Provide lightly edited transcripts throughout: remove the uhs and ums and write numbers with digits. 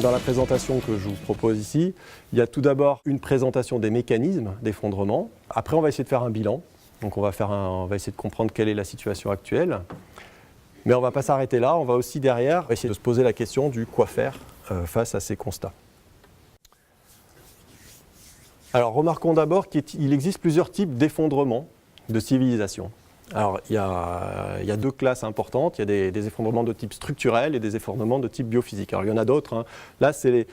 dans la présentation que je vous propose ici, il y a tout d'abord une présentation des mécanismes d'effondrement. Après, on va essayer de faire un bilan. Donc on va essayer de comprendre quelle est la situation actuelle. Mais on ne va pas s'arrêter là, on va aussi derrière essayer de se poser la question du quoi faire face à ces constats. Alors remarquons d'abord qu'il existe plusieurs types d'effondrements de civilisation. Alors il y a deux classes importantes, il y a des effondrements de type structurel et des effondrements de type biophysique. Alors il y en a d'autres, hein. Là c'est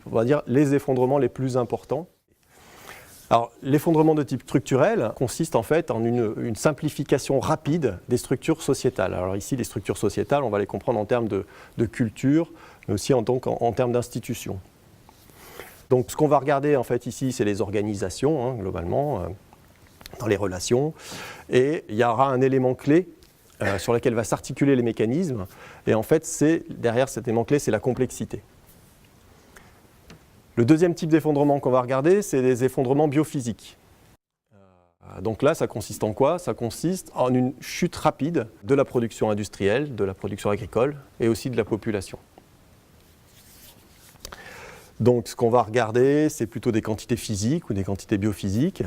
on va dire les effondrements les plus importants. Alors, l'effondrement de type structurel consiste en fait en une simplification rapide des structures sociétales. Alors ici, les structures sociétales, on va les comprendre en termes de culture, mais aussi en termes d'institutions. Donc, ce qu'on va regarder en fait ici, c'est les organisations, hein, globalement, dans les relations. Et il y aura un élément clé sur lequel va s'articuler les mécanismes. Et en fait, derrière cet élément clé, c'est la complexité. Le deuxième type d'effondrement qu'on va regarder, c'est les effondrements biophysiques. Donc là, ça consiste en quoi? Ça consiste en une chute rapide de la production industrielle, de la production agricole et aussi de la population. Donc ce qu'on va regarder, c'est plutôt des quantités physiques ou des quantités biophysiques.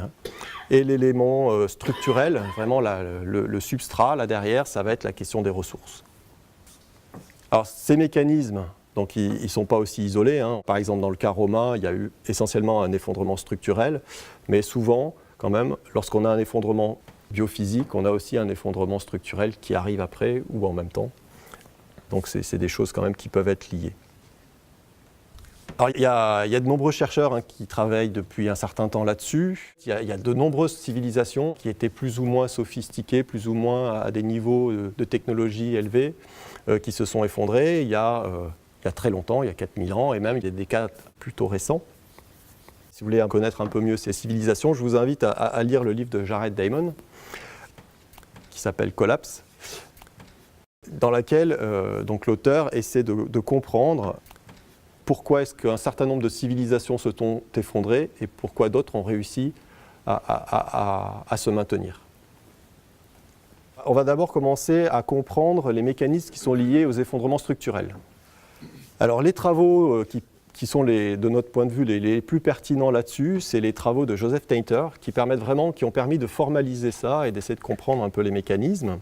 Et l'élément structurel, vraiment le substrat, là derrière, ça va être la question des ressources. Alors ces mécanismes, donc ils ne sont pas aussi isolés, hein. Par exemple, dans le cas romain, il y a eu essentiellement un effondrement structurel, mais souvent, quand même, lorsqu'on a un effondrement biophysique, on a aussi un effondrement structurel qui arrive après ou en même temps. Donc c'est des choses quand même qui peuvent être liées. Alors, il y a de nombreux chercheurs, hein, qui travaillent depuis un certain temps là-dessus. Il y a de nombreuses civilisations qui étaient plus ou moins sophistiquées, plus ou moins à des niveaux de technologie élevés, qui se sont effondrées. Il y a très longtemps, il y a 4000 ans, et même il y a des cas plutôt récents. Si vous voulez connaître un peu mieux ces civilisations, je vous invite à lire le livre de Jared Diamond, qui s'appelle Collapse, dans laquelle donc l'auteur essaie de comprendre pourquoi est-ce qu'un certain nombre de civilisations se sont effondrées et pourquoi d'autres ont réussi à se maintenir. On va d'abord commencer à comprendre les mécanismes qui sont liés aux effondrements structurels. Alors les travaux qui sont de notre point de vue les plus pertinents là-dessus, c'est les travaux de Joseph Tainter qui ont permis de formaliser ça et d'essayer de comprendre un peu les mécanismes.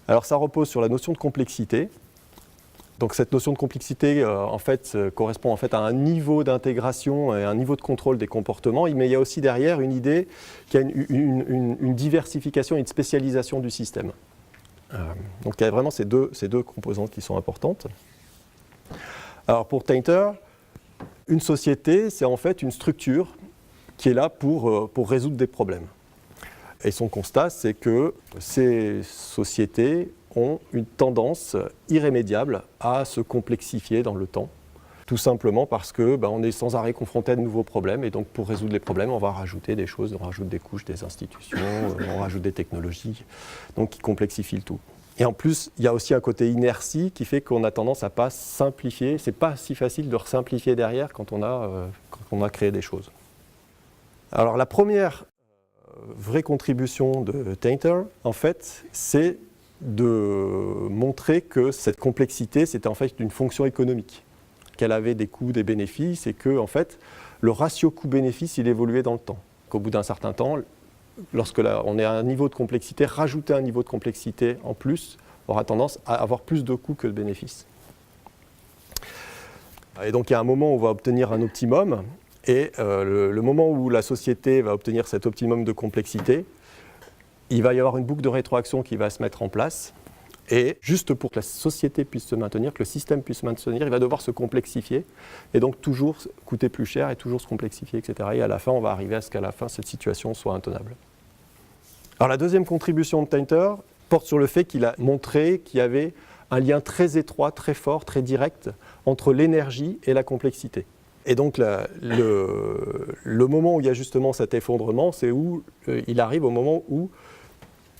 Alors ça repose sur la notion de complexité. Donc cette notion de complexité en fait, correspond en fait à un niveau d'intégration et un niveau de contrôle des comportements, mais il y a aussi derrière une idée qui a une diversification et une spécialisation du système. Donc il y a vraiment ces deux composantes qui sont importantes. Alors pour Tainter, une société, c'est en fait une structure qui est là pour résoudre des problèmes. Et son constat, c'est que ces sociétés ont une tendance irrémédiable à se complexifier dans le temps, tout simplement parce que on est sans arrêt confronté à de nouveaux problèmes, et donc pour résoudre les problèmes, on va rajouter des choses, on rajoute des couches, des institutions, on rajoute des technologies, donc qui complexifient le tout. Et en plus, il y a aussi un côté inertie qui fait qu'on a tendance à ne pas simplifier. C'est pas si facile de resimplifier derrière quand on a créé des choses. Alors la première vraie contribution de Tainter, en fait, c'est de montrer que cette complexité, c'était en fait une fonction économique, qu'elle avait des coûts, des bénéfices, et que en fait, le ratio coût-bénéfice, il évoluait dans le temps. Qu'au bout d'un certain temps, lorsque on est à un niveau de complexité, rajouter un niveau de complexité en plus aura tendance à avoir plus de coûts que de bénéfices. Et donc il y a un moment où on va obtenir un optimum, et le moment où la société va obtenir cet optimum de complexité, il va y avoir une boucle de rétroaction qui va se mettre en place, et juste pour que la société puisse se maintenir, que le système puisse se maintenir, il va devoir se complexifier, et donc toujours coûter plus cher et toujours se complexifier, etc. Et à la fin, on va arriver à ce qu'à la fin, cette situation soit intenable. Alors la deuxième contribution de Tainter porte sur le fait qu'il a montré qu'il y avait un lien très étroit, très fort, très direct entre l'énergie et la complexité. Et donc le moment où il y a justement cet effondrement, c'est où il arrive au moment où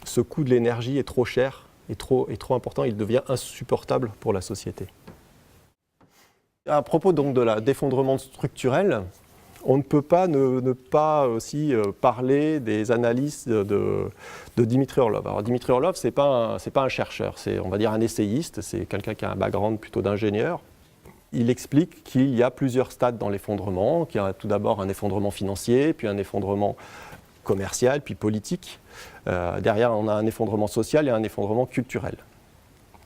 ce coût de l'énergie est trop cher, est trop important, il devient insupportable pour la société. À propos donc de d'effondrement structurel, on ne peut pas ne pas aussi parler des analyses de Dimitri Orlov. Alors Dimitri Orlov, c'est pas un chercheur, c'est on va dire un essayiste, c'est quelqu'un qui a un background plutôt d'ingénieur. il explique qu'il y a plusieurs stades dans l'effondrement, qu'il y a tout d'abord un effondrement financier, puis un effondrement commercial, puis politique. Derrière, on a un effondrement social et un effondrement culturel.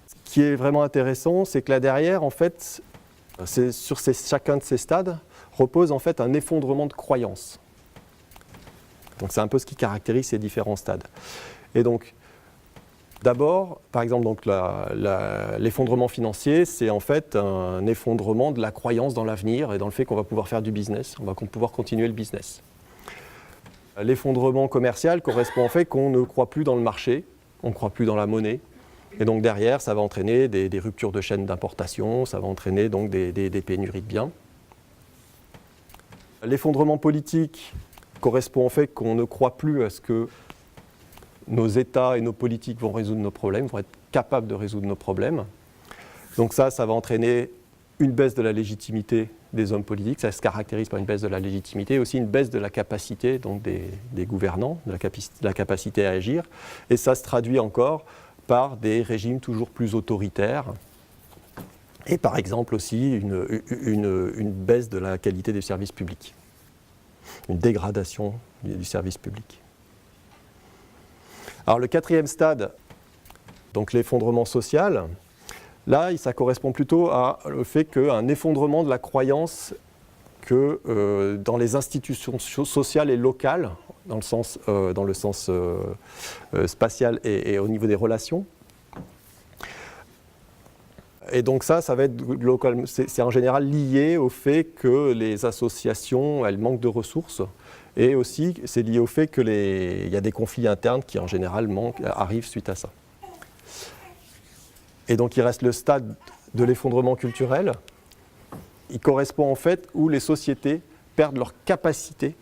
Ce qui est vraiment intéressant, c'est que là derrière, en fait, sur chacun de ces stades, repose en fait un effondrement de croyances. Donc c'est un peu ce qui caractérise ces différents stades. Et donc, d'abord, par exemple, donc l'effondrement financier, c'est en fait un effondrement de la croyance dans l'avenir et dans le fait qu'on va pouvoir faire du business, on va pouvoir continuer le business. L'effondrement commercial correspond au fait qu'on ne croit plus dans le marché, on ne croit plus dans la monnaie. Et donc derrière, ça va entraîner des ruptures de chaînes d'importation, ça va entraîner donc des pénuries de biens. L'effondrement politique correspond au fait qu'on ne croit plus à ce que nos États et nos politiques vont résoudre nos problèmes, vont être capables de résoudre nos problèmes. Donc ça va entraîner une baisse de la légitimité des hommes politiques, ça se caractérise par une baisse de la légitimité, et aussi une baisse de la capacité donc des gouvernants, de la capacité à agir. Et ça se traduit encore par des régimes toujours plus autoritaires, et par exemple aussi une baisse de la qualité des services publics, une dégradation du service public. Alors le quatrième stade, donc l'effondrement social, là ça correspond plutôt au fait qu'un effondrement de la croyance que dans les institutions sociales et locales, dans le sens spatial et au niveau des relations. Et donc ça va être local, c'est en général lié au fait que les associations, elles manquent de ressources, et aussi c'est lié au fait qu'il y a des conflits internes qui en général arrivent suite à ça. Et donc il reste le stade de l'effondrement culturel. Il correspond en fait où les sociétés perdent leur capacité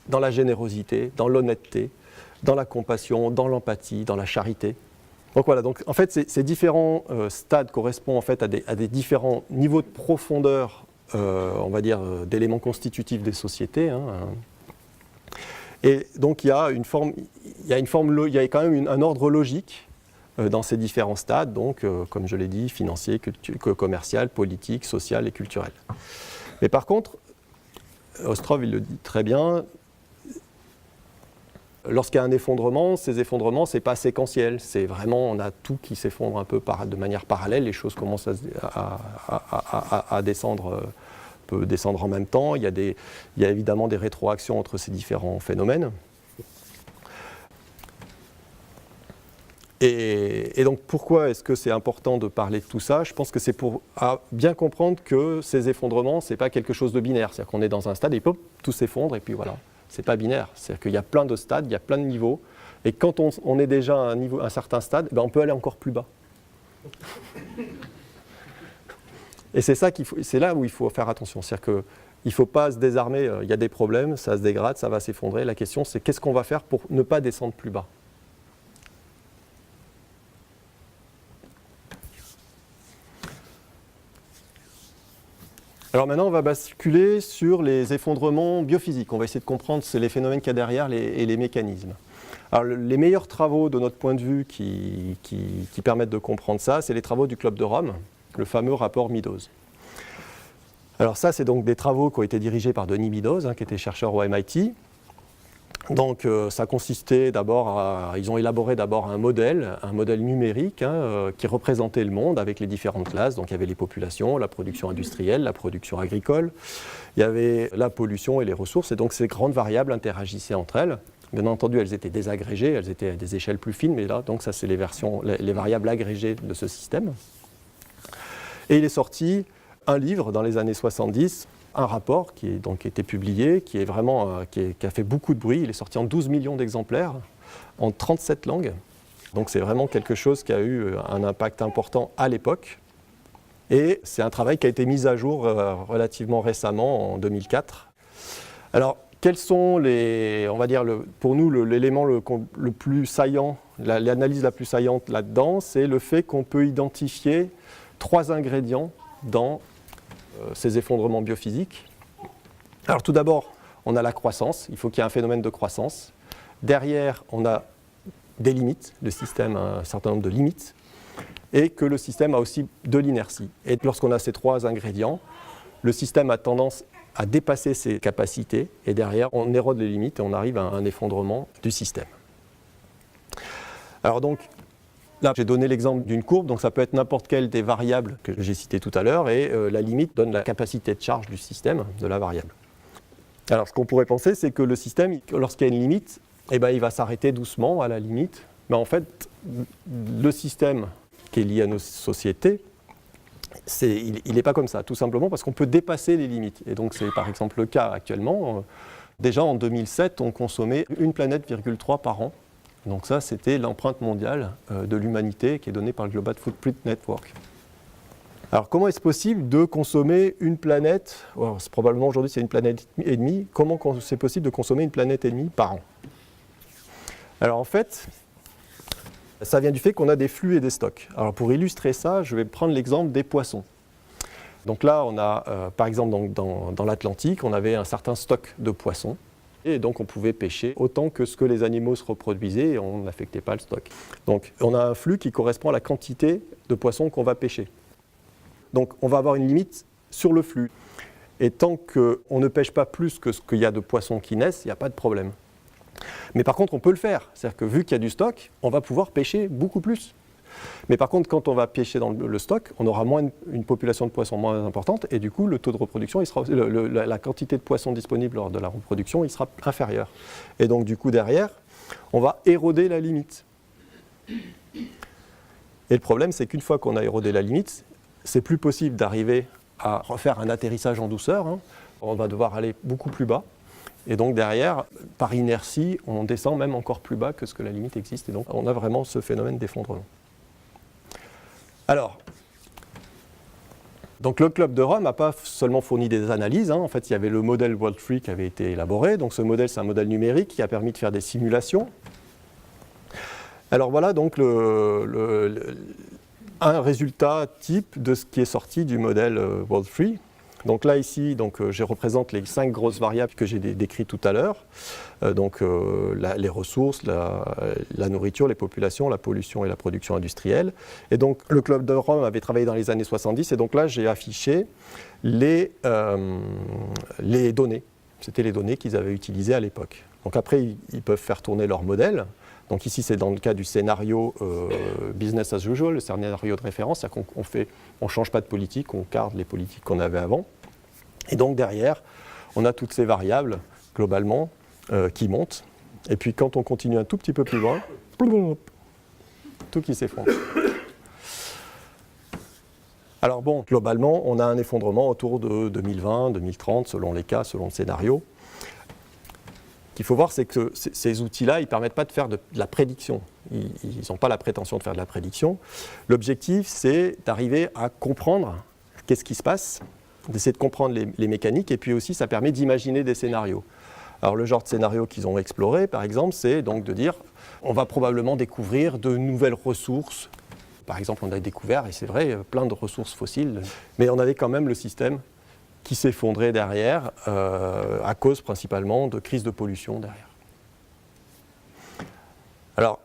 dans la générosité, dans l'honnêteté, dans la compassion, dans l'empathie, dans la charité. Donc voilà, donc en fait ces différents stades correspondent en fait à des différents niveaux de profondeur, on va dire, d'éléments constitutifs des sociétés. Et donc il y a quand même un ordre logique dans ces différents stades, donc comme je l'ai dit, financier, commercial, politique, social et culturel. Mais par contre, Ostrov il le dit très bien, lorsqu'il y a un effondrement, ces effondrements, ce n'est pas séquentiel. C'est vraiment, on a tout qui s'effondre un peu de manière parallèle. Les choses commencent à descendre, peut descendre en même temps. Il y a évidemment des rétroactions entre ces différents phénomènes. Et donc pourquoi est-ce que c'est important de parler de tout ça? Je pense que c'est pour bien comprendre que ces effondrements, ce n'est pas quelque chose de binaire. C'est-à-dire qu'on est dans un stade et tout s'effondre et puis voilà. Ce n'est pas binaire, c'est-à-dire qu'il y a plein de stades, il y a plein de niveaux, et quand on est déjà à un certain stade, on peut aller encore plus bas. Et c'est là où il faut faire attention, c'est-à-dire qu'il ne faut pas se désarmer, il y a des problèmes, ça se dégrade, ça va s'effondrer, la question c'est qu'est-ce qu'on va faire pour ne pas descendre plus bas. Alors maintenant, on va basculer sur les effondrements biophysiques. On va essayer de comprendre les phénomènes qu'il y a derrière et les mécanismes. Alors, les meilleurs travaux de notre point de vue qui permettent de comprendre ça, c'est les travaux du Club de Rome, le fameux rapport Meadows. Alors ça, c'est donc des travaux qui ont été dirigés par Denis Meadows, qui était chercheur au MIT. Donc ça consistait d'abord ils ont élaboré d'abord un modèle numérique qui représentait le monde avec les différentes classes. Donc il y avait les populations, la production industrielle, la production agricole, il y avait la pollution et les ressources, et donc ces grandes variables interagissaient entre elles. Bien entendu, elles étaient désagrégées, elles étaient à des échelles plus fines, mais là, donc ça c'est les variables agrégées de ce système. Et il est sorti un livre dans les années 70, un rapport qui a été publié, qui a fait beaucoup de bruit. Il est sorti en 12 millions d'exemplaires, en 37 langues. Donc c'est vraiment quelque chose qui a eu un impact important à l'époque. Et c'est un travail qui a été mis à jour relativement récemment, en 2004. Alors, quels sont pour nous, l'élément le plus saillant, l'analyse la plus saillante là-dedans, c'est le fait qu'on peut identifier 3 ingrédients dans ces effondrements biophysiques. Alors tout d'abord, on a la croissance, il faut qu'il y ait un phénomène de croissance. Derrière, on a des limites, le système a un certain nombre de limites. et que le système a aussi de l'inertie. Et lorsqu'on a ces trois ingrédients, le système a tendance à dépasser ses capacités, et derrière, on érode les limites et on arrive à un effondrement du système. Alors donc, là, j'ai donné l'exemple d'une courbe, donc ça peut être n'importe quelle des variables que j'ai citées tout à l'heure, et la limite donne la capacité de charge du système de la variable. Alors, ce qu'on pourrait penser, c'est que le système, lorsqu'il y a une limite, eh ben, il va s'arrêter doucement à la limite. Mais en fait, le système qui est lié à nos sociétés, il n'est pas comme ça, tout simplement parce qu'on peut dépasser les limites. Et donc, c'est par exemple le cas actuellement. Déjà, en 2007, on consommait 1,3 planète par an. Donc ça, c'était l'empreinte mondiale de l'humanité qui est donnée par le Global Footprint Network. Alors, comment est-ce possible de consommer une planète, probablement aujourd'hui c'est 1,5 planète, comment c'est possible de consommer 1,5 planète par an? Alors en fait, ça vient du fait qu'on a des flux et des stocks. Alors pour illustrer ça, je vais prendre l'exemple des poissons. Donc là, on a, par exemple, dans l'Atlantique, on avait un certain stock de poissons. Et donc on pouvait pêcher autant que ce que les animaux se reproduisaient et on n'affectait pas le stock. Donc on a un flux qui correspond à la quantité de poissons qu'on va pêcher. Donc on va avoir une limite sur le flux. Et tant qu'on ne pêche pas plus que ce qu'il y a de poissons qui naissent, il n'y a pas de problème. Mais par contre, on peut le faire. C'est-à-dire que vu qu'il y a du stock, on va pouvoir pêcher beaucoup plus. Mais par contre, quand on va pêcher dans le stock, on aura une population de poissons moins importante et du coup, le taux de reproduction, la quantité de poissons disponible lors de la reproduction, il sera inférieur. Et donc du coup, derrière, on va éroder la limite. Et le problème, c'est qu'une fois qu'on a érodé la limite, c'est plus possible d'arriver à refaire un atterrissage en douceur. On va devoir aller beaucoup plus bas. Et donc derrière, par inertie, on descend même encore plus bas que ce que la limite existe. Et donc on a vraiment ce phénomène d'effondrement. Alors, donc le Club de Rome n'a pas seulement fourni des analyses. En fait, il y avait le modèle World3 qui avait été élaboré. Donc ce modèle, c'est un modèle numérique qui a permis de faire des simulations. Alors voilà donc un résultat type de ce qui est sorti du modèle World3. Donc là, ici, je représente les 5 grosses variables que j'ai décrites tout à l'heure. Les ressources, la nourriture, les populations, la pollution et la production industrielle. Et donc, le Club de Rome avait travaillé dans les années 70. Et donc là, j'ai affiché les données. C'était les données qu'ils avaient utilisées à l'époque. Donc après, ils peuvent faire tourner leur modèle. Donc ici, c'est dans le cas du scénario business as usual, le scénario de référence, c'est-à-dire qu'on ne change pas de politique, on garde les politiques qu'on avait avant. Et donc derrière, on a toutes ces variables, globalement, qui montent. Et puis quand on continue un tout petit peu plus loin, tout qui s'effondre. Alors bon, globalement, on a un effondrement autour de 2020, 2030, selon les cas, selon le scénario. Ce qu'il faut voir, c'est que ces outils-là, ils ne permettent pas de faire de la prédiction. Ils n'ont pas la prétention de faire de la prédiction. L'objectif, c'est d'arriver à comprendre qu'est-ce qui se passe, d'essayer de comprendre les mécaniques, et puis aussi, ça permet d'imaginer des scénarios. Alors, le genre de scénario qu'ils ont exploré, par exemple, c'est donc de dire on va probablement découvrir de nouvelles ressources. Par exemple, on a découvert, et c'est vrai, plein de ressources fossiles, mais on avait quand même le système qui s'effondrait derrière, à cause principalement de crises de pollution derrière. Alors,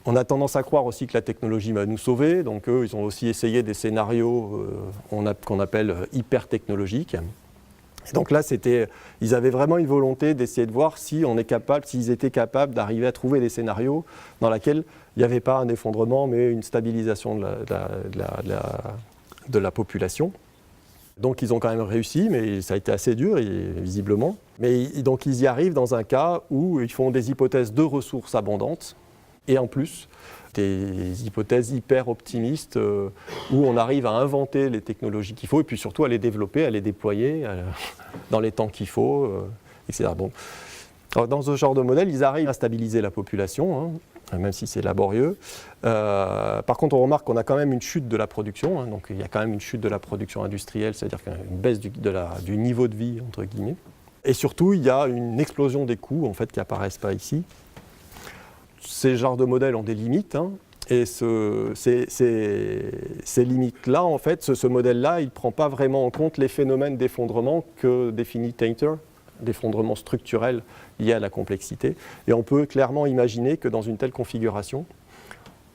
on a tendance à croire aussi que la technologie va nous sauver, donc eux, ils ont aussi essayé des scénarios qu'on appelle hyper technologiques. Et donc là, ils avaient vraiment une volonté d'essayer de voir s'ils étaient capables d'arriver à trouver des scénarios dans lesquels il n'y avait pas un effondrement, mais une stabilisation de la population. Donc ils ont quand même réussi, mais ça a été assez dur, visiblement. Mais donc ils y arrivent dans un cas où ils font des hypothèses de ressources abondantes, et en plus des hypothèses hyper optimistes où on arrive à inventer les technologies qu'il faut, et puis surtout à les développer, à les déployer dans les temps qu'il faut, etc. Bon. Alors, dans ce genre de modèle, ils arrivent à stabiliser la population, même si c'est laborieux. Par contre, on remarque qu'on a quand même une chute de la production, donc il y a quand même une chute de la production industrielle, c'est-à-dire une baisse du niveau de vie, entre guillemets. Et surtout, il y a une explosion des coûts, en fait, qui n'apparaissent pas ici. Ces genres de modèles ont des limites, et ces limites-là, en fait, ce modèle-là, il ne prend pas vraiment en compte les phénomènes d'effondrement que définit Tainter, d'effondrement structurel lié à la complexité. Et on peut clairement imaginer que dans une telle configuration,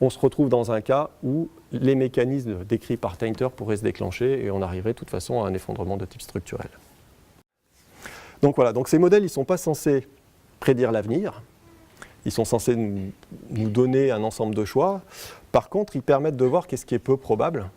on se retrouve dans un cas où les mécanismes décrits par Tainter pourraient se déclencher et on arriverait de toute façon à un effondrement de type structurel. Donc voilà, donc ces modèles, ils ne sont pas censés prédire l'avenir, ils sont censés nous donner un ensemble de choix. Par contre, ils permettent de voir qu'est-ce qui est peu probable.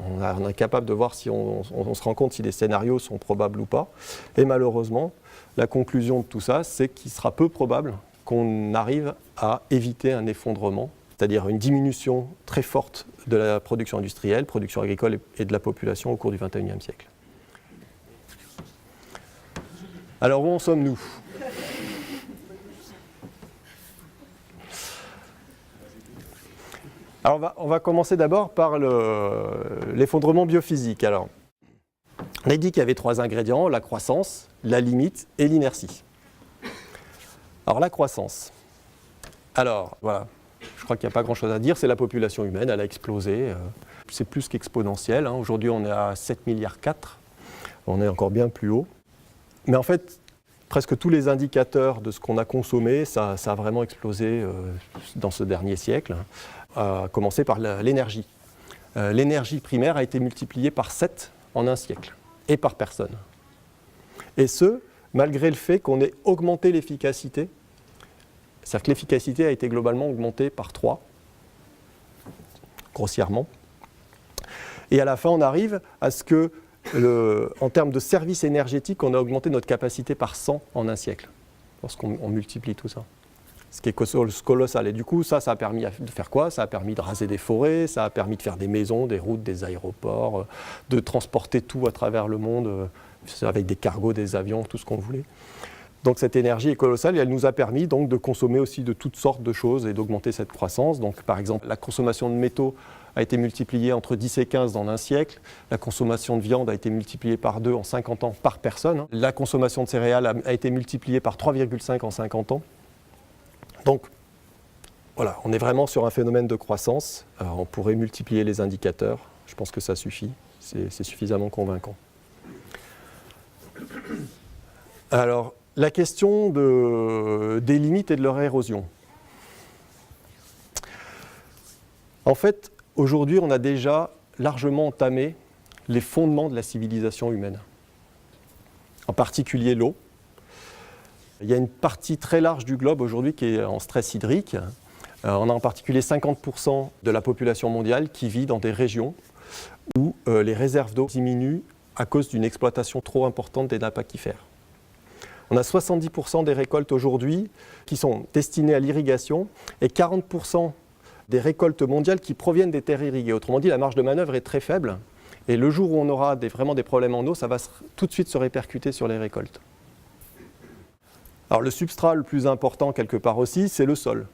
On est capable de voir si on se rend compte si des scénarios sont probables ou pas. Et malheureusement, la conclusion de tout ça, c'est qu'il sera peu probable qu'on arrive à éviter un effondrement, c'est-à-dire une diminution très forte de la production industrielle, production agricole et de la population au cours du XXIe siècle. Alors où en sommes-nous ? Alors on va commencer d'abord par l'effondrement biophysique. Alors, on a dit qu'il y avait 3 ingrédients, la croissance, la limite et l'inertie. Alors la croissance. Alors voilà, je crois qu'il n'y a pas grand-chose à dire, c'est la population humaine, elle a explosé. C'est plus qu'exponentiel. Aujourd'hui on est à 7,4 milliards, on est encore bien plus haut. Mais en fait, presque tous les indicateurs de ce qu'on a consommé, ça a vraiment explosé dans ce dernier siècle, à commencer par l'énergie. L'énergie primaire a été multipliée par 7 en un siècle, et par personne. Et ce, malgré le fait qu'on ait augmenté l'efficacité, c'est-à-dire que l'efficacité a été globalement augmentée par 3, grossièrement. Et à la fin, on arrive à ce que, en termes de services énergétiques, on a augmenté notre capacité par 100 en un siècle, lorsqu'on multiplie tout ça. Ce qui est colossal. Et du coup, ça a permis de faire quoi ? Ça a permis de raser des forêts, ça a permis de faire des maisons, des routes, des aéroports, de transporter tout à travers le monde, avec des cargos, des avions, tout ce qu'on voulait. Donc cette énergie est colossale et elle nous a permis donc de consommer aussi de toutes sortes de choses et d'augmenter cette croissance. Donc par exemple, la consommation de métaux a été multipliée entre 10 et 15 dans un siècle. La consommation de viande a été multipliée par 2 en 50 ans par personne. La consommation de céréales a été multipliée par 3,5 en 50 ans. Donc, voilà, on est vraiment sur un phénomène de croissance. Alors, on pourrait multiplier les indicateurs. Je pense que ça suffit. C'est suffisamment convaincant. Alors, la question des limites et de leur érosion. En fait, aujourd'hui, on a déjà largement entamé les fondements de la civilisation humaine. En particulier l'eau. Il y a une partie très large du globe aujourd'hui qui est en stress hydrique. On a en particulier 50% de la population mondiale qui vit dans des régions où les réserves d'eau diminuent à cause d'une exploitation trop importante des nappes aquifères. On a 70% des récoltes aujourd'hui qui sont destinées à l'irrigation et 40% des récoltes mondiales qui proviennent des terres irriguées. Autrement dit, la marge de manœuvre est très faible et le jour où on aura vraiment des problèmes en eau, ça va tout de suite se répercuter sur les récoltes. Alors le substrat le plus important quelque part aussi, c'est le sol.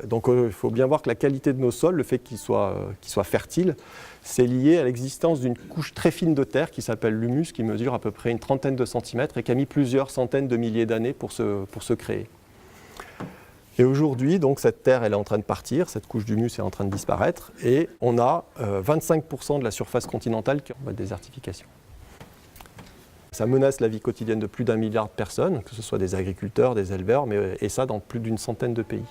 Donc il faut bien voir que la qualité de nos sols, le fait qu'ils soient fertiles, c'est lié à l'existence d'une couche très fine de terre qui s'appelle l'humus, qui mesure à peu près une trentaine de centimètres et qui a mis plusieurs centaines de milliers d'années pour se créer. Et aujourd'hui, donc cette terre, elle est en train de partir, cette couche d'humus est en train de disparaître et on a 25% de la surface continentale qui est en voie de désertification. Ça menace la vie quotidienne de plus d'1 milliard de personnes, que ce soit des agriculteurs, des éleveurs, et ça dans plus d'une centaine de pays.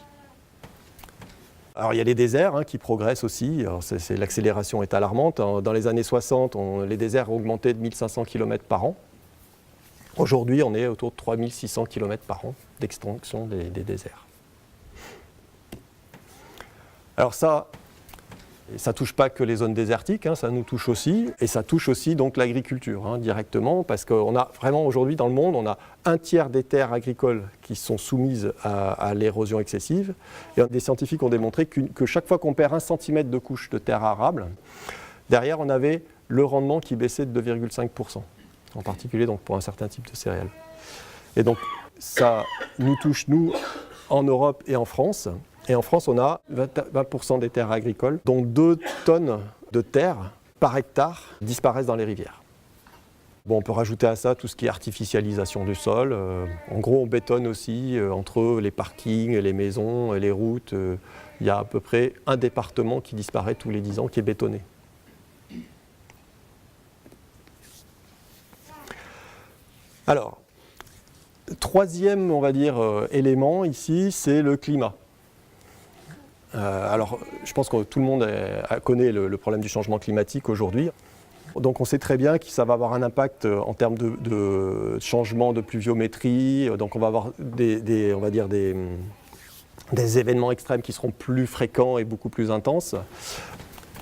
Alors il y a les déserts qui progressent aussi, l'accélération est alarmante. Dans les années 60, les déserts ont augmenté de 1500 km par an. Aujourd'hui, on est autour de 3600 km par an d'extinction des déserts. Alors ça ne touche pas que les zones désertiques, ça nous touche aussi, et ça touche aussi donc l'agriculture directement, parce qu'on a vraiment aujourd'hui dans le monde, on a un tiers des terres agricoles qui sont soumises à l'érosion excessive, et des scientifiques ont démontré que chaque fois qu'on perd 1 cm de couche de terre arable, derrière on avait le rendement qui baissait de 2,5%, en particulier donc pour un certain type de céréales. Et donc ça nous touche nous en Europe et en France. Et en France, on a 20% des terres agricoles, dont 2 tonnes de terre par hectare disparaissent dans les rivières. Bon, on peut rajouter à ça tout ce qui est artificialisation du sol. En gros, on bétonne aussi entre les parkings, les maisons, les routes. Il y a à peu près un département qui disparaît tous les 10 ans, qui est bétonné. Alors, troisième, on va dire, élément ici, c'est le climat. Alors, je pense que tout le monde connaît le problème du changement climatique aujourd'hui. Donc on sait très bien que ça va avoir un impact en termes de changement de pluviométrie. Donc on va avoir on va dire des événements extrêmes qui seront plus fréquents et beaucoup plus intenses.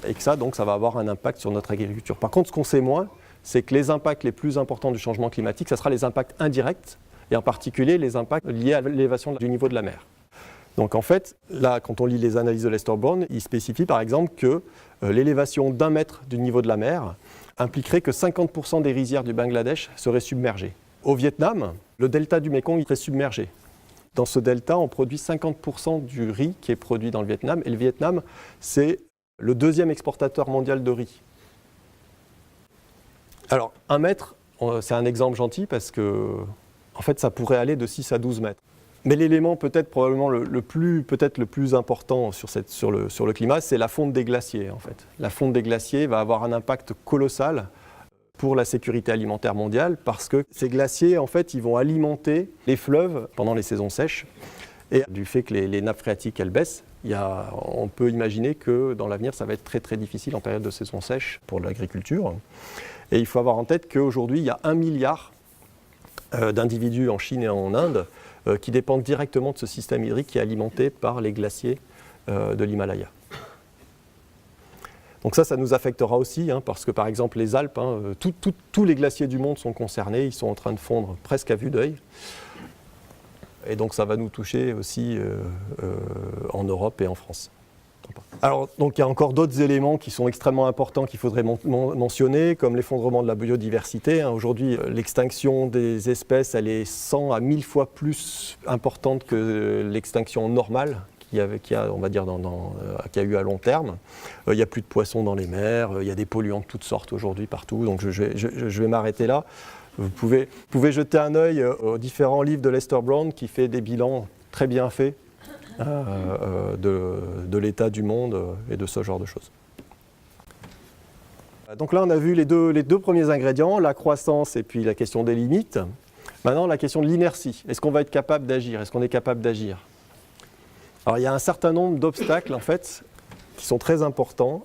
Et que ça va avoir un impact sur notre agriculture. Par contre, ce qu'on sait moins, c'est que les impacts les plus importants du changement climatique, ça sera les impacts indirects, et en particulier les impacts liés à l'élévation du niveau de la mer. Donc en fait, là, quand on lit les analyses de Lester Brown, il spécifie par exemple que l'élévation d'1 mètre du niveau de la mer impliquerait que 50% des rizières du Bangladesh seraient submergées. Au Vietnam, le delta du Mékong serait submergé. Dans ce delta, on produit 50% du riz qui est produit dans le Vietnam, et le Vietnam, c'est le deuxième exportateur mondial de riz. Alors, 1 mètre, c'est un exemple gentil parce que, en fait, ça pourrait aller de 6 à 12 mètres. Mais l'élément probablement le plus important sur le climat, c'est la fonte des glaciers, en fait. La fonte des glaciers va avoir un impact colossal pour la sécurité alimentaire mondiale parce que ces glaciers, en fait, ils vont alimenter les fleuves pendant les saisons sèches. Et du fait que les nappes phréatiques, elles baissent, on peut imaginer que dans l'avenir, ça va être très très difficile en période de saison sèche pour l'agriculture. Et il faut avoir en tête qu'aujourd'hui, il y a 1 milliard d'individus en Chine et en Inde qui dépendent directement de ce système hydrique qui est alimenté par les glaciers de l'Himalaya. Donc ça nous affectera aussi, parce que par exemple les Alpes, tous les glaciers du monde sont concernés, ils sont en train de fondre presque à vue d'œil. Et donc ça va nous toucher aussi en Europe et en France. Alors, donc, il y a encore d'autres éléments qui sont extrêmement importants qu'il faudrait mentionner, comme l'effondrement de la biodiversité. Aujourd'hui, l'extinction des espèces, elle est 100 à 1000 fois plus importante que l'extinction normale qu'il y a eu à long terme. Il n'y a plus de poissons dans les mers, il y a des polluants de toutes sortes aujourd'hui partout, donc je vais m'arrêter là. Vous pouvez jeter un œil aux différents livres de Lester Brown qui fait des bilans très bien faits de l'état du monde et de ce genre de choses. Donc là, on a vu les deux premiers ingrédients, la croissance et puis la question des limites. Maintenant, la question de l'inertie. Est-ce qu'on va être capable d'agir? Est-ce qu'on est capable d'agir? Alors, il y a un certain nombre d'obstacles, en fait, qui sont très importants,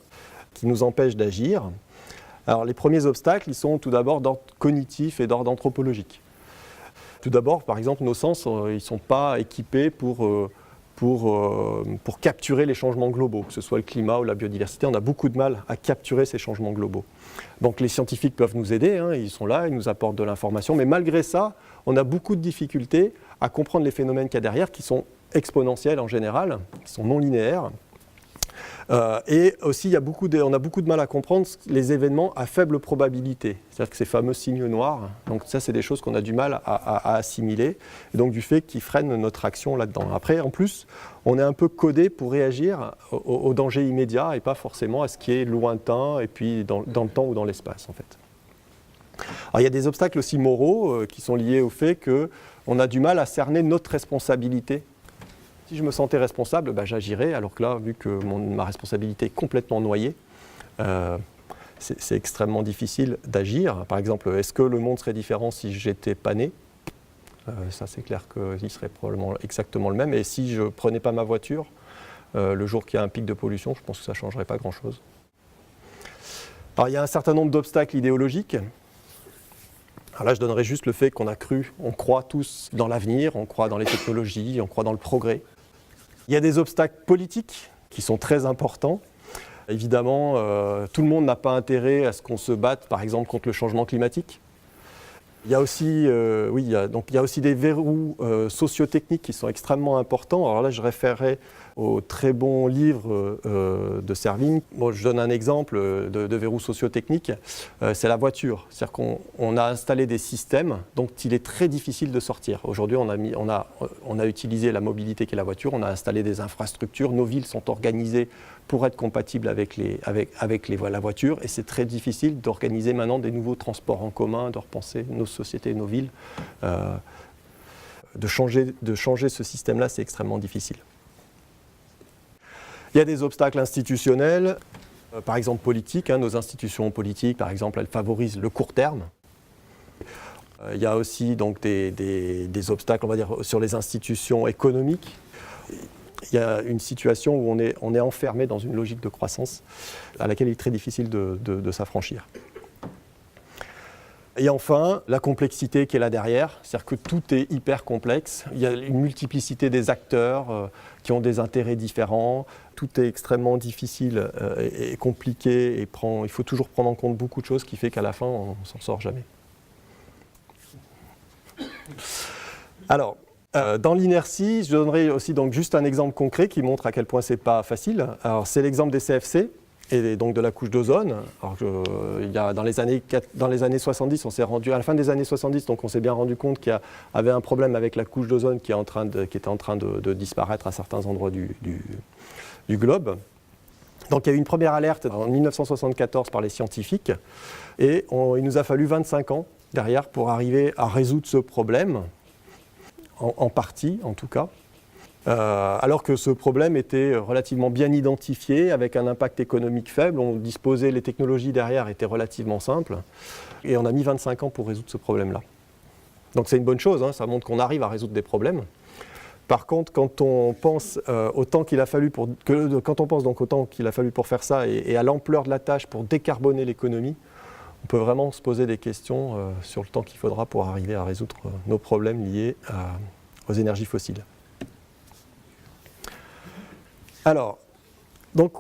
qui nous empêchent d'agir. Alors, les premiers obstacles, ils sont tout d'abord d'ordre cognitif et d'ordre anthropologique. Tout d'abord, par exemple, nos sens, ils ne sont pas équipés pour capturer les changements globaux, que ce soit le climat ou la biodiversité. On a beaucoup de mal à capturer ces changements globaux. Donc les scientifiques peuvent nous aider, ils sont là, ils nous apportent de l'information, mais malgré ça, on a beaucoup de difficultés à comprendre les phénomènes qu'il y a derrière, qui sont exponentiels en général, qui sont non linéaires. Et aussi, on a beaucoup de mal à comprendre les événements à faible probabilité, c'est-à-dire que ces fameux signes noirs. Donc ça, c'est des choses qu'on a du mal à assimiler, et donc du fait qu'ils freinent notre action là-dedans. Après, en plus, on est un peu codé pour réagir aux dangers immédiats et pas forcément à ce qui est lointain et puis dans le temps ou dans l'espace, en fait. Alors, il y a des obstacles aussi moraux qui sont liés au fait qu'on a du mal à cerner notre responsabilité. Si je me sentais responsable, j'agirais, alors que là, vu que ma responsabilité est complètement noyée, c'est extrêmement difficile d'agir. Par exemple, est-ce que le monde serait différent si j'étais pas né? Ça, c'est clair qu'il serait probablement exactement le même. Et si je ne prenais pas ma voiture, le jour qu'il y a un pic de pollution, je pense que ça ne changerait pas grand-chose. Alors, il y a un certain nombre d'obstacles idéologiques. Alors là, je donnerais juste le fait on croit tous dans l'avenir, on croit dans les technologies, on croit dans le progrès. Il y a des obstacles politiques qui sont très importants. Évidemment, tout le monde n'a pas intérêt à ce qu'on se batte, par exemple, contre le changement climatique. Il y a aussi, il y a aussi des verrous sociotechniques qui sont extrêmement importants. Alors là, je référerai au très bon livre de Servigne. Bon, je donne un exemple de verrou sociotechnique, c'est la voiture. C'est-à-dire qu'on a installé des systèmes dont il est très difficile de sortir. Aujourd'hui, on a utilisé la mobilité qu'est la voiture, on a installé des infrastructures, nos villes sont organisées pour être compatibles avec la voiture, et c'est très difficile d'organiser maintenant des nouveaux transports en commun, de repenser nos sociétés, nos villes. De changer ce système-là, c'est extrêmement difficile. Il y a des obstacles institutionnels, par exemple politiques. Nos institutions politiques, par exemple, elles favorisent le court terme. Il y a aussi donc, des obstacles, on va dire, sur les institutions économiques. il y a une situation où on est enfermé dans une logique de croissance à laquelle il est très difficile de s'affranchir. Et enfin, la complexité qui est là derrière, c'est-à-dire que tout est hyper complexe. Il y a une multiplicité des acteurs qui ont des intérêts différents. Tout est extrêmement difficile et compliqué. Et il faut toujours prendre en compte beaucoup de choses, ce qui fait qu'à la fin, on ne s'en sort jamais. Alors, dans l'inertie, je donnerai aussi donc juste un exemple concret qui montre à quel point ce n'est pas facile. Alors, c'est l'exemple des CFC. Et donc de la couche d'ozone. Il y a dans les années 70, on s'est rendu à la fin des années 70, donc on s'est bien rendu compte qu'il y avait un problème avec la couche d'ozone qui était en train de disparaître à certains endroits du globe. Donc il y a eu une première alerte en 1974 par les scientifiques, et il nous a fallu 25 ans derrière pour arriver à résoudre ce problème, en partie en tout cas. Alors que ce problème était relativement bien identifié, avec un impact économique faible, les technologies derrière étaient relativement simples, et on a mis 25 ans pour résoudre ce problème-là. Donc c'est une bonne chose, hein, ça montre qu'on arrive à résoudre des problèmes. Par contre, quand on pense au temps qu'il a fallu pour faire ça et à l'ampleur de la tâche pour décarboner l'économie, on peut vraiment se poser des questions sur le temps qu'il faudra pour arriver à résoudre nos problèmes liés aux énergies fossiles. Alors, donc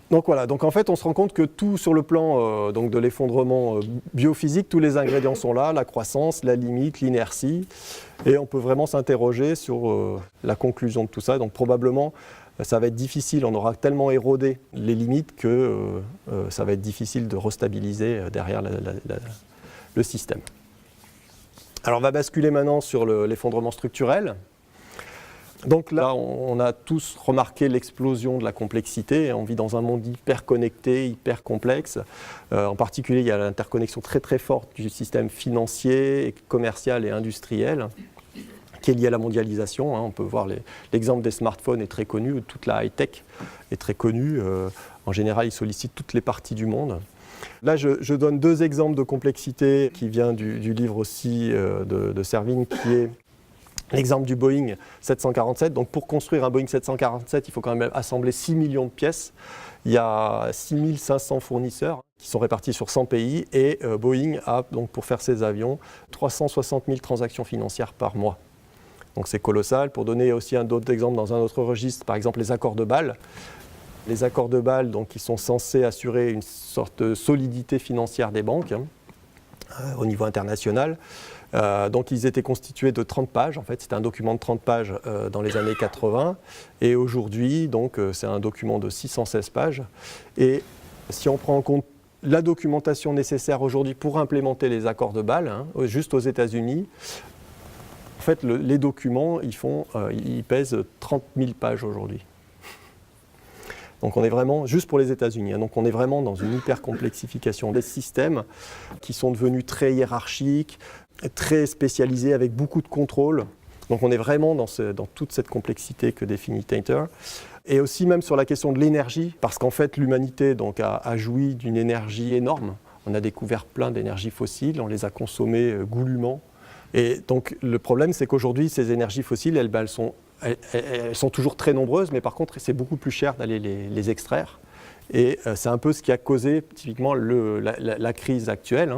voilà, donc en fait on se rend compte que tout sur le plan donc de l'effondrement biophysique, tous les ingrédients sont là, la croissance, la limite, l'inertie, et on peut vraiment s'interroger sur la conclusion de tout ça. Donc probablement ça va être difficile, on aura tellement érodé les limites que ça va être difficile de restabiliser derrière le système. Alors on va basculer maintenant sur l'effondrement structurel. Donc là, on a tous remarqué l'explosion de la complexité. On vit dans un monde hyper connecté, hyper complexe. En particulier, il y a l'interconnexion très très forte du système financier, commercial et industriel qui est liée à la mondialisation. On peut voir l'exemple des smartphones est très connu, toute la high-tech est très connue. En général, ils sollicitent toutes les parties du monde. Là, je donne deux exemples de complexité qui vient du livre aussi de Servin, qui est l'exemple du Boeing 747. Donc pour construire un Boeing 747, il faut quand même assembler 6 millions de pièces. Il y a 6500 fournisseurs qui sont répartis sur 100 pays et Boeing a, donc, pour faire ses avions, 360 000 transactions financières par mois. Donc c'est colossal. Pour donner aussi un autre exemple dans un autre registre, par exemple les accords de Bâle. Les accords de Bâle, donc, qui sont censés assurer une sorte de solidité financière des banques au niveau international. Donc ils étaient constitués de 30 pages, en fait c'était un document de 30 pages dans les années 80 et aujourd'hui donc c'est un document de 616 pages et si on prend en compte la documentation nécessaire aujourd'hui pour implémenter les accords de Bâle, juste aux États-Unis, en fait les documents ils pèsent 30 000 pages aujourd'hui. Donc on est vraiment, juste pour les États-Unis, donc on est vraiment dans une hyper complexification des systèmes qui sont devenus très hiérarchiques, très spécialisés avec beaucoup de contrôle. Donc on est vraiment dans toute cette complexité que définit Tainter. Et aussi même sur la question de l'énergie, parce qu'en fait l'humanité donc, a joui d'une énergie énorme. On a découvert plein d'énergies fossiles, on les a consommées goulûment. Et donc le problème c'est qu'aujourd'hui ces énergies fossiles, elles sont toujours très nombreuses, mais par contre c'est beaucoup plus cher d'aller les extraire. Et c'est un peu ce qui a causé typiquement la crise actuelle.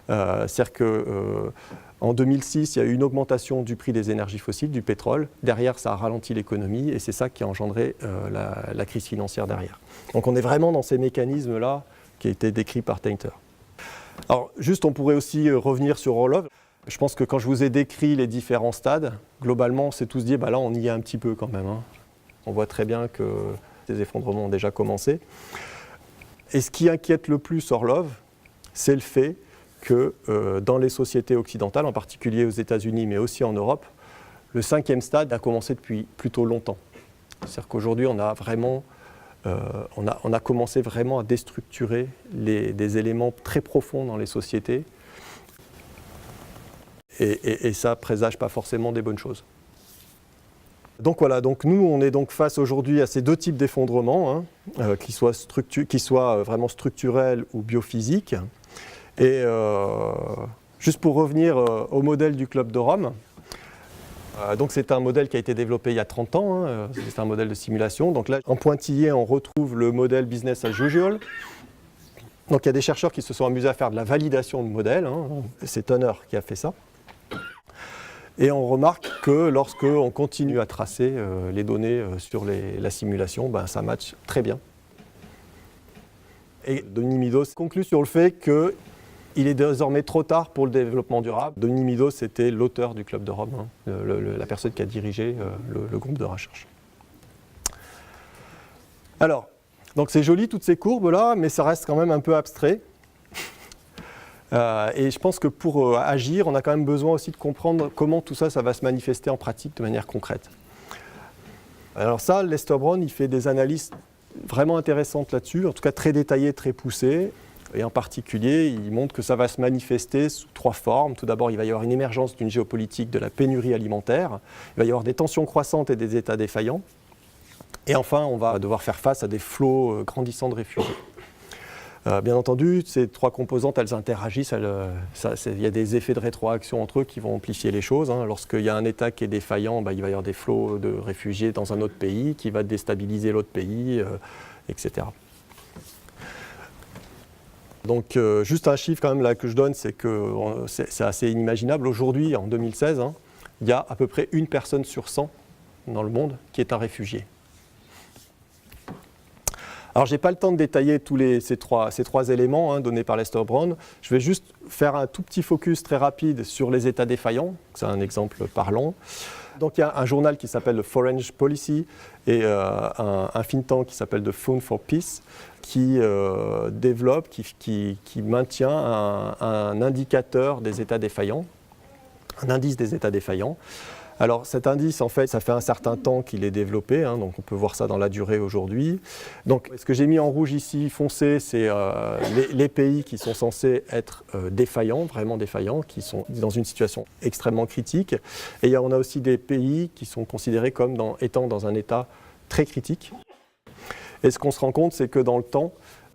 C'est-à-dire qu'en 2006, il y a eu une augmentation du prix des énergies fossiles, du pétrole. Derrière, ça a ralenti l'économie et c'est ça qui a engendré la crise financière derrière. Donc on est vraiment dans ces mécanismes-là qui ont été décrits par Tainter. Alors juste, on pourrait aussi revenir sur Orlov. Je pense que quand je vous ai décrit les différents stades, globalement, on s'est tous dit, là on y est un petit peu quand même. On voit très bien que ces effondrements ont déjà commencé. Et ce qui inquiète le plus Orlov, c'est le fait que dans les sociétés occidentales, en particulier aux États-Unis, mais aussi en Europe, le 5e stade a commencé depuis plutôt longtemps. C'est-à-dire qu'aujourd'hui, on a commencé vraiment à déstructurer des éléments très profonds dans les sociétés. Et ça ne présage pas forcément des bonnes choses. Donc voilà, donc nous on est donc face aujourd'hui à ces deux types d'effondrements, qui soient vraiment structurels ou biophysiques. Et juste pour revenir au modèle du Club de Rome, Donc c'est un modèle qui a été développé il y a 30 ans, hein. C'est un modèle de simulation. Donc là, en pointillé, on retrouve le modèle business as usual. Donc il y a des chercheurs qui se sont amusés à faire de la validation de modèles, hein. C'est Turner qui a fait ça. Et on remarque que lorsqu'on continue à tracer les données sur la simulation, ben, ça matche très bien. Et Denis Midos conclut sur le fait qu'il est désormais trop tard pour le développement durable. Denis Midos était l'auteur du Club de Rome, hein, la personne qui a dirigé le groupe de recherche. Alors, donc c'est joli toutes ces courbes-là, mais ça reste quand même un peu abstrait. Et je pense que pour agir, on a quand même besoin aussi de comprendre comment tout ça, ça va se manifester en pratique de manière concrète. Alors ça, Lester Brown, il fait des analyses vraiment intéressantes là-dessus, en tout cas très détaillées, très poussées. Et en particulier, il montre que ça va se manifester sous 3 formes. Tout d'abord, il va y avoir une émergence d'une géopolitique de la pénurie alimentaire. Il va y avoir des tensions croissantes et des États défaillants. Et enfin, on va devoir faire face à des flots grandissants de réfugiés. Bien entendu, ces 3 composantes, elles interagissent. Il y a des effets de rétroaction entre eux qui vont amplifier les choses, hein. Lorsqu'il y a un État qui est défaillant, il va y avoir des flots de réfugiés dans un autre pays qui va déstabiliser l'autre pays, etc. Donc juste un chiffre quand même là que je donne, c'est que c'est assez inimaginable. Aujourd'hui, en 2016, hein, il y a à peu près 1 personne sur 100 dans le monde qui est un réfugié. Alors je n'ai pas le temps de détailler tous ces trois éléments, hein, donnés par Lester Brown. Je vais juste faire un tout petit focus très rapide sur les États défaillants. C'est un exemple parlant. Donc il y a un journal qui s'appelle le Foreign Policy et un think tank qui s'appelle The Fund for Peace qui développe, qui maintient un indicateur des États défaillants, un indice des États défaillants. Alors cet indice, en fait, ça fait un certain temps qu'il est développé, hein, donc on peut voir ça dans la durée aujourd'hui. Donc ce que j'ai mis en rouge ici, foncé, c'est les pays qui sont censés être défaillants, vraiment défaillants, qui sont dans une situation extrêmement critique. Et on a aussi des pays qui sont considérés comme étant dans un état très critique. Et ce qu'on se rend compte, c'est que dans le temps,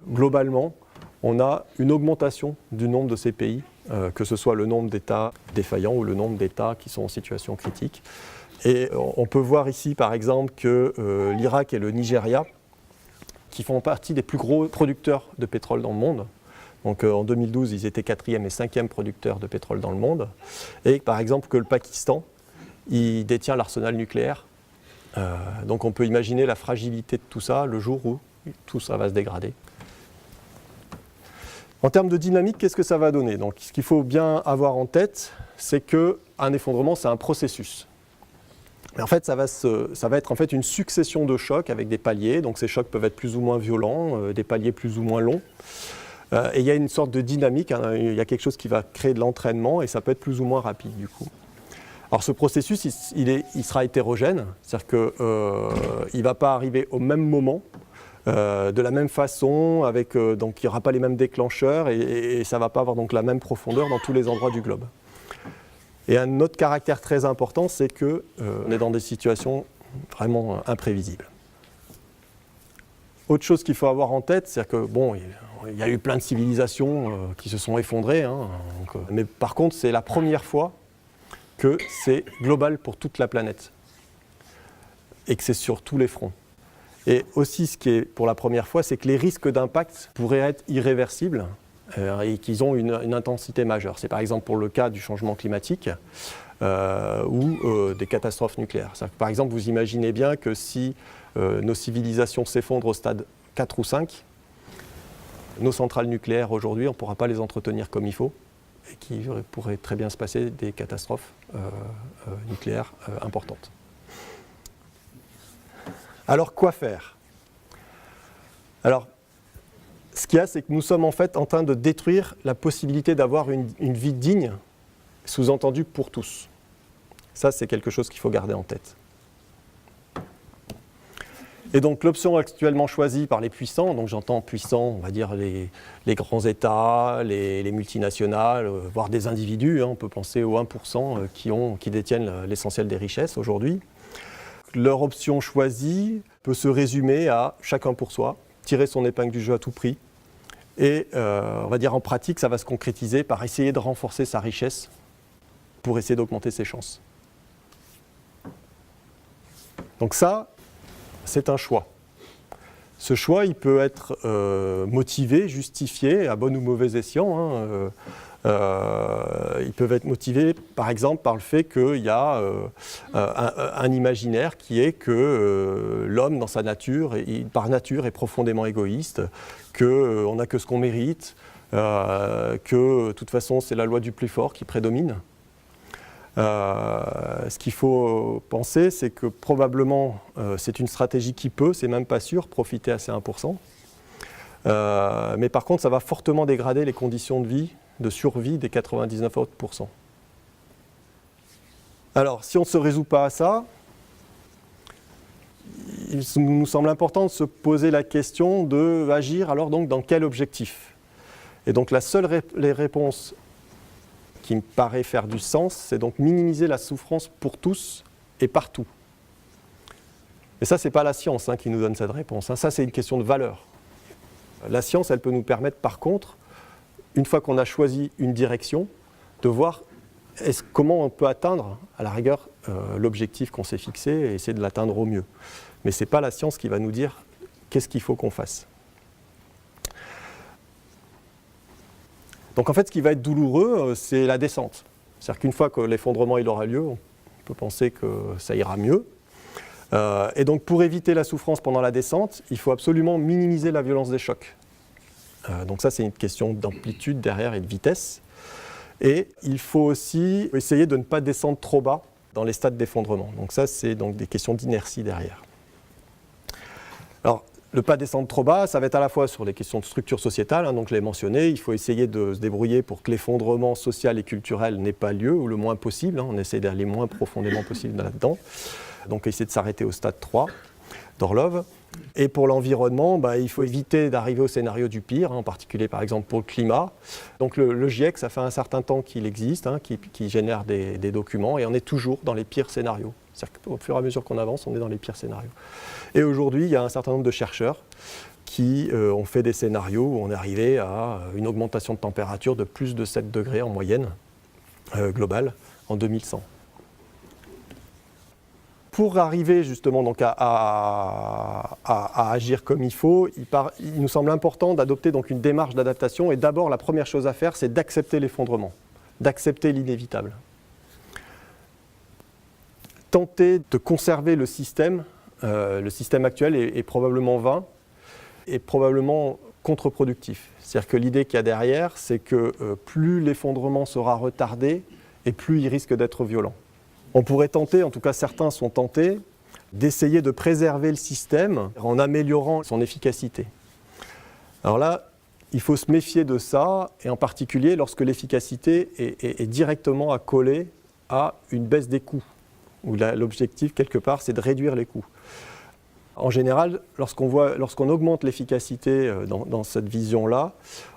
globalement, on a une augmentation du nombre de ces pays, que ce soit le nombre d'États défaillants ou le nombre d'États qui sont en situation critique. Et on peut voir ici, par exemple, que l'Irak et le Nigeria, qui font partie des plus gros producteurs de pétrole dans le monde, donc en 2012, ils étaient 4e et 5e producteurs de pétrole dans le monde, et par exemple que le Pakistan, il détient l'arsenal nucléaire. Donc on peut imaginer la fragilité de tout ça le jour où tout ça va se dégrader. En termes de dynamique, qu'est-ce que ça va donner? Donc, ce qu'il faut bien avoir en tête, c'est qu'un effondrement, c'est un processus. Mais en fait, ça va être en fait une succession de chocs avec des paliers. Donc, ces chocs peuvent être plus ou moins violents, des paliers plus ou moins longs. Et il y a une sorte de dynamique, hein, il y a quelque chose qui va créer de l'entraînement et ça peut être plus ou moins rapide du coup. Alors ce processus, il sera hétérogène, c'est-à-dire qu'il ne va pas arriver au même moment, de la même façon, donc il n'y aura pas les mêmes déclencheurs et ça ne va pas avoir donc la même profondeur dans tous les endroits du globe. Et un autre caractère très important, c'est qu'on est dans des situations vraiment imprévisibles. Autre chose qu'il faut avoir en tête, c'est que bon, il y a eu plein de civilisations qui se sont effondrées, hein, mais par contre, c'est la première fois que c'est global pour toute la planète et que c'est sur tous les fronts. Et aussi, ce qui est pour la première fois, c'est que les risques d'impact pourraient être irréversibles et qu'ils ont une intensité majeure. C'est par exemple pour le cas du changement climatique ou des catastrophes nucléaires. Par exemple, vous imaginez bien que si nos civilisations s'effondrent au stade 4 ou 5, nos centrales nucléaires aujourd'hui, on ne pourra pas les entretenir comme il faut et qu'il pourrait très bien se passer des catastrophes nucléaires importantes. Alors, quoi faire? Alors, ce qu'il y a, c'est que nous sommes en fait en train de détruire la possibilité d'avoir une vie digne, sous-entendu pour tous. Ça, c'est quelque chose qu'il faut garder en tête. Et donc, l'option actuellement choisie par les puissants, donc j'entends puissants, on va dire les grands États, les multinationales, voire des individus, hein, on peut penser aux 1% qui détiennent l'essentiel des richesses aujourd'hui. Leur option choisie peut se résumer à chacun pour soi, tirer son épingle du jeu à tout prix. Et on va dire en pratique, ça va se concrétiser par essayer de renforcer sa richesse pour essayer d'augmenter ses chances. Donc ça, c'est un choix. Ce choix, il peut être motivé, justifié, à bon ou mauvais escient. Ils peuvent être motivés, par exemple, par le fait qu'il y a un imaginaire qui est que l'homme, dans sa nature, par nature, est profondément égoïste, qu'on n'a que ce qu'on mérite, que, de toute façon, c'est la loi du plus fort qui prédomine. Ce qu'il faut penser, c'est que probablement, c'est une stratégie qui peut, c'est même pas sûr, profiter à ces 1%. Mais par contre, ça va fortement dégrader les conditions de vie, de survie des 99 autres %. Alors, si on ne se résout pas à ça, il nous semble important de se poser la question d'agir alors donc dans quel objectif. Et donc la seule réponse qui me paraît faire du sens, c'est donc minimiser la souffrance pour tous et partout. Et ça, ce n'est pas la science qui nous donne cette réponse. Ça, c'est une question de valeur. La science, elle peut nous permettre, par contre, une fois qu'on a choisi une direction, de voir comment on peut atteindre, à la rigueur, l'objectif qu'on s'est fixé et essayer de l'atteindre au mieux. Mais ce n'est pas la science qui va nous dire qu'est-ce qu'il faut qu'on fasse. Donc en fait, ce qui va être douloureux, c'est la descente. C'est-à-dire qu'une fois que l'effondrement il aura lieu, on peut penser que ça ira mieux. Et donc pour éviter la souffrance pendant la descente, il faut absolument minimiser la violence des chocs. Donc ça, c'est une question d'amplitude derrière et de vitesse. Et il faut aussi essayer de ne pas descendre trop bas dans les stades d'effondrement. Donc ça, c'est donc des questions d'inertie derrière. Alors, ne pas descendre trop bas, ça va être à la fois sur les questions de structure sociétale, donc je l'ai mentionné, il faut essayer de se débrouiller pour que l'effondrement social et culturel n'ait pas lieu, ou le moins possible, on essaie d'aller le moins profondément possible là-dedans. Donc essayer de s'arrêter au stade 3 d'Orlov. Et pour l'environnement, il faut éviter d'arriver au scénario du pire, en particulier par exemple pour le climat. Donc le GIEC, ça fait un certain temps qu'il existe, qui génère des documents, et on est toujours dans les pires scénarios. C'est-à-dire qu'au fur et à mesure qu'on avance, on est dans les pires scénarios. Et aujourd'hui, il y a un certain nombre de chercheurs qui ont fait des scénarios où on est arrivé à une augmentation de température de plus de 7 degrés en moyenne globale en 2100. Pour arriver justement donc à agir comme il faut, il nous semble important d'adopter donc une démarche d'adaptation. Et d'abord, la première chose à faire, c'est d'accepter l'effondrement, d'accepter l'inévitable. Tenter de conserver le système actuel est probablement vain et probablement contre-productif. C'est-à-dire que l'idée qu'il y a derrière, c'est que plus l'effondrement sera retardé et plus il risque d'être violent. On pourrait tenter, en tout cas certains sont tentés, d'essayer de préserver le système en améliorant son efficacité. Alors là, il faut se méfier de ça, et en particulier lorsque l'efficacité est directement accolée à une baisse des coûts, où l'objectif, quelque part, c'est de réduire les coûts. En général, lorsqu'on augmente l'efficacité dans cette vision-là,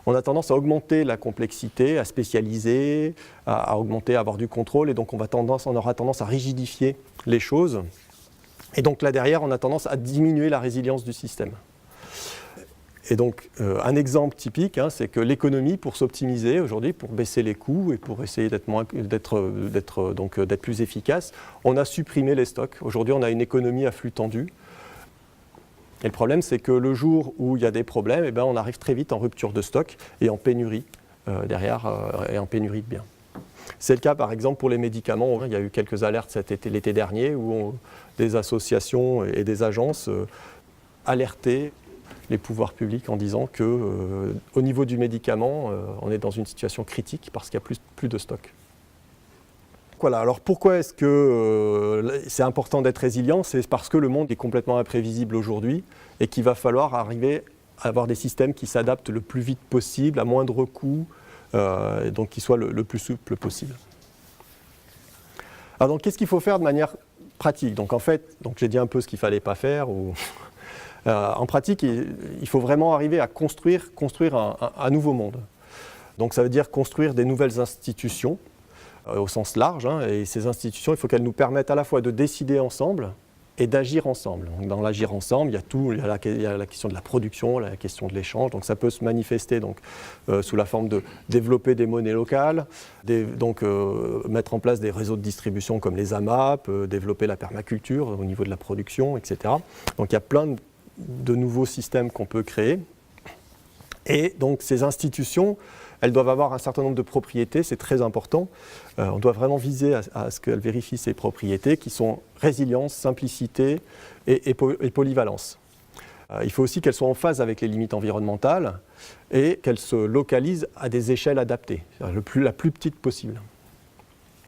on a tendance à augmenter la complexité, à spécialiser, à augmenter, à avoir du contrôle, et donc on aura tendance à rigidifier les choses. Et donc là derrière, on a tendance à diminuer la résilience du système. Et donc un exemple typique, c'est que l'économie, pour s'optimiser aujourd'hui, pour baisser les coûts et pour essayer d'être plus efficace, on a supprimé les stocks. Aujourd'hui, on a une économie à flux tendu. Et le problème, c'est que le jour où il y a des problèmes, on arrive très vite en rupture de stock et en pénurie derrière, et en pénurie de biens. C'est le cas, par exemple, pour les médicaments. Il y a eu quelques alertes l'été dernier où des associations et des agences alertaient les pouvoirs publics en disant qu'au niveau du médicament, on est dans une situation critique parce qu'il n'y a plus de stock. Voilà, alors pourquoi est-ce que c'est important d'être résilient? C'est parce que le monde est complètement imprévisible aujourd'hui et qu'il va falloir arriver à avoir des systèmes qui s'adaptent le plus vite possible, à moindre coût, et donc qui soient le plus souple possible. Alors donc, qu'est-ce qu'il faut faire de manière pratique? Donc en fait, j'ai dit un peu ce qu'il ne fallait pas faire. En pratique, il faut vraiment arriver à construire un nouveau monde. Donc ça veut dire construire des nouvelles institutions, au sens large, et ces institutions, il faut qu'elles nous permettent à la fois de décider ensemble et d'agir ensemble. Donc, dans l'agir ensemble, il y a la question de la production, la question de l'échange. Donc ça peut se manifester sous la forme de développer des monnaies locales, mettre en place des réseaux de distribution comme les AMAP, développer la permaculture au niveau de la production, etc. Donc il y a plein de nouveaux systèmes qu'on peut créer. Et donc ces institutions, elles doivent avoir un certain nombre de propriétés, c'est très important. On doit vraiment viser à ce qu'elles vérifient ces propriétés qui sont résilience, simplicité et polyvalence. Il faut aussi qu'elles soient en phase avec les limites environnementales et qu'elles se localisent à des échelles adaptées, la plus petite possible.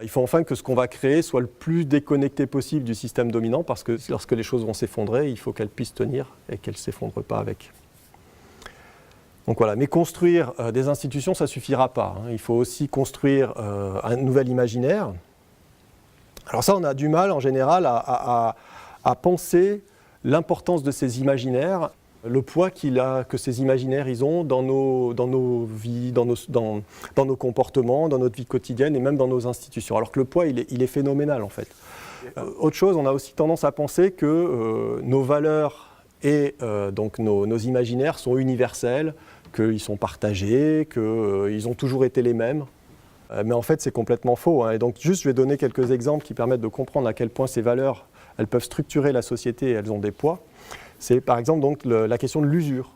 Il faut enfin que ce qu'on va créer soit le plus déconnecté possible du système dominant parce que lorsque les choses vont s'effondrer, il faut qu'elles puissent tenir et qu'elles ne s'effondrent pas avec. Donc voilà, mais construire des institutions, ça ne suffira pas. Il faut aussi construire un nouvel imaginaire. Alors ça, on a du mal en général à penser l'importance de ces imaginaires, le poids que ces imaginaires ils ont dans nos vies, dans nos comportements, dans notre vie quotidienne et même dans nos institutions. Alors que le poids, il est phénoménal en fait. Autre chose, on a aussi tendance à penser que nos valeurs et donc nos imaginaires sont universels, qu'ils sont partagés, qu'ils ont toujours été les mêmes. Mais en fait, c'est complètement faux. Et donc, juste, je vais donner quelques exemples qui permettent de comprendre à quel point ces valeurs, elles peuvent structurer la société et elles ont des poids. C'est par exemple donc, la question de l'usure.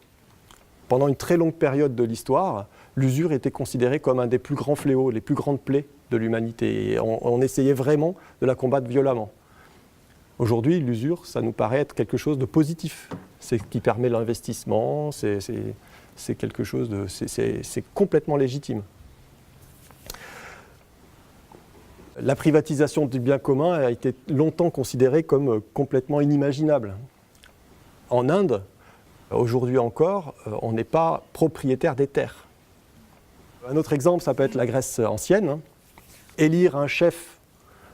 Pendant une très longue période de l'histoire, l'usure était considérée comme un des plus grands fléaux, les plus grandes plaies de l'humanité. Et on essayait vraiment de la combattre violemment. Aujourd'hui, l'usure, ça nous paraît être quelque chose de positif. C'est ce qui permet l'investissement, c'est quelque chose c'est complètement légitime. La privatisation du bien commun a été longtemps considérée comme complètement inimaginable. En Inde, aujourd'hui encore, on n'est pas propriétaire des terres. Un autre exemple, ça peut être la Grèce ancienne. Élire un chef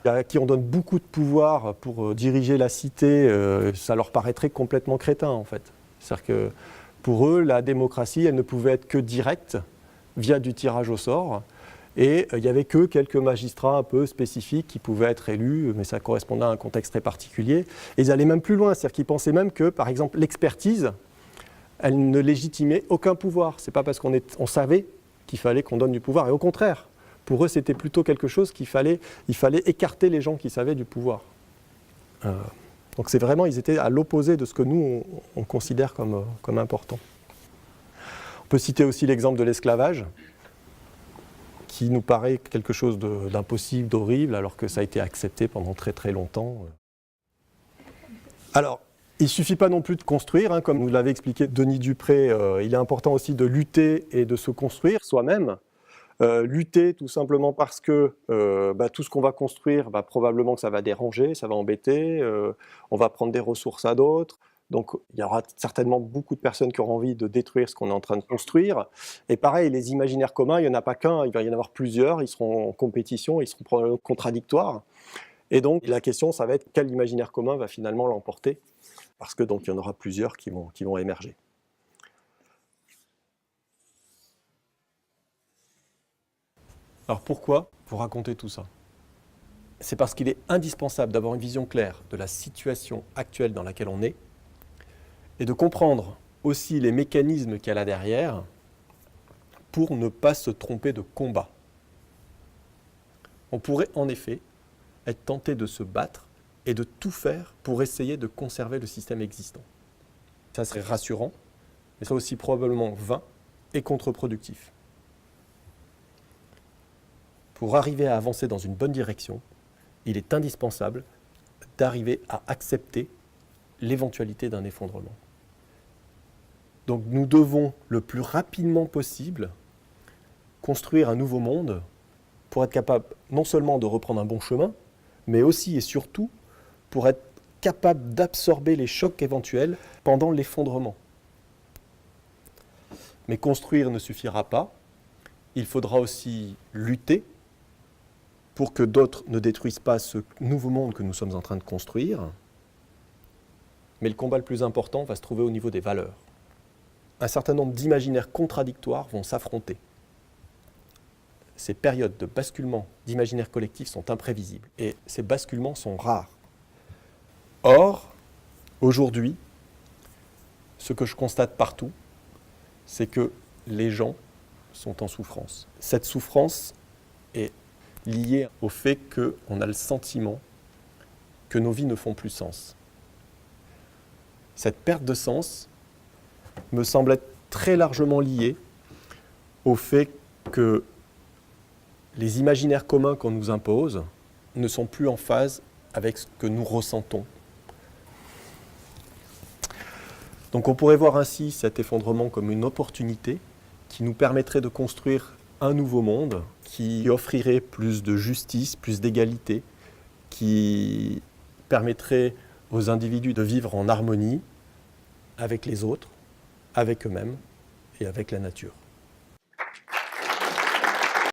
à qui on donne beaucoup de pouvoir pour diriger la cité, ça leur paraîtrait complètement crétin en fait. C'est-à-dire que pour eux, la démocratie, elle ne pouvait être que directe, via du tirage au sort. Et il n'y avait que quelques magistrats un peu spécifiques qui pouvaient être élus, mais ça correspondait à un contexte très particulier. Et ils allaient même plus loin, c'est-à-dire qu'ils pensaient même que, par exemple, l'expertise, elle ne légitimait aucun pouvoir. Ce n'est pas parce qu'on savait qu'il fallait qu'on donne du pouvoir. Et au contraire, pour eux, c'était plutôt quelque chose il fallait écarter les gens qui savaient du pouvoir. Donc c'est vraiment, ils étaient à l'opposé de ce que nous, on considère comme important. On peut citer aussi l'exemple de l'esclavage, qui nous paraît quelque chose d'impossible, d'horrible, alors que ça a été accepté pendant très très longtemps. Alors, il ne suffit pas non plus de construire, comme nous l'avait expliqué Denis Dupré, il est important aussi de lutter et de se construire soi-même. Lutter tout simplement parce que tout ce qu'on va construire, probablement que ça va déranger, ça va embêter, on va prendre des ressources à d'autres. Donc il y aura certainement beaucoup de personnes qui auront envie de détruire ce qu'on est en train de construire. Et pareil, les imaginaires communs, il n'y en a pas qu'un, il va y en avoir plusieurs, ils seront en compétition, ils seront probablement contradictoires. Et donc la question, ça va être quel imaginaire commun va finalement l'emporter, parce que donc il y en aura plusieurs qui vont émerger. Alors pourquoi vous racontez tout ça? C'est parce qu'il est indispensable d'avoir une vision claire de la situation actuelle dans laquelle on est et de comprendre aussi les mécanismes qu'il y a là derrière pour ne pas se tromper de combat. On pourrait en effet être tenté de se battre et de tout faire pour essayer de conserver le système existant. Ça serait rassurant, mais ça serait aussi probablement vain et contre-productif. Pour arriver à avancer dans une bonne direction, il est indispensable d'arriver à accepter l'éventualité d'un effondrement. Donc nous devons le plus rapidement possible construire un nouveau monde pour être capable non seulement de reprendre un bon chemin, mais aussi et surtout pour être capable d'absorber les chocs éventuels pendant l'effondrement. Mais construire ne suffira pas, il faudra aussi lutter pour que d'autres ne détruisent pas ce nouveau monde que nous sommes en train de construire. Mais le combat le plus important va se trouver au niveau des valeurs. Un certain nombre d'imaginaires contradictoires vont s'affronter. Ces périodes de basculement d'imaginaires collectifs sont imprévisibles et ces basculements sont rares. Or, Aujourd'hui, ce que je constate partout, c'est que les gens sont en souffrance. Cette souffrance est liée au fait qu'on a le sentiment que nos vies ne font plus sens. Cette perte de sens me semble être très largement liée au fait que les imaginaires communs qu'on nous impose ne sont plus en phase avec ce que nous ressentons. Donc on pourrait voir ainsi cet effondrement comme une opportunité qui nous permettrait de construire un nouveau monde qui offrirait plus de justice, plus d'égalité, qui permettrait aux individus de vivre en harmonie avec les autres, avec eux-mêmes et avec la nature.